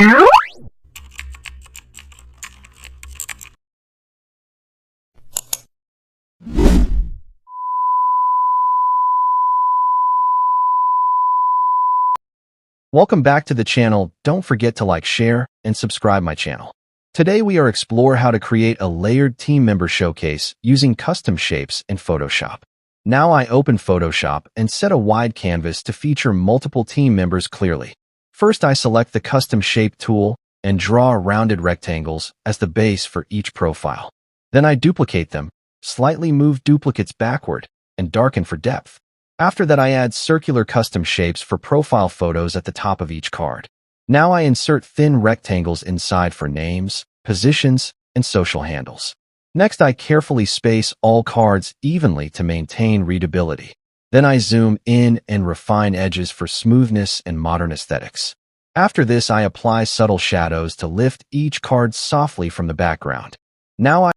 Welcome back to the channel. Don't forget to like, share, and subscribe my channel. Today we are explore how to create a layered team member showcase using custom shapes in Photoshop. Now I open Photoshop and set a wide canvas to feature multiple team members clearly. First I select the custom shape tool and draw rounded rectangles as the base for each profile. Then I duplicate them, slightly move duplicates backward, and darken for depth. After that I add circular custom shapes for profile photos at the top of each card. Now I insert thin rectangles inside for names, positions, and social handles. Next I carefully space all cards evenly to maintain readability. Then I zoom in and refine edges for smoothness and modern aesthetics. After this I apply subtle shadows to lift each card softly from the background. Now I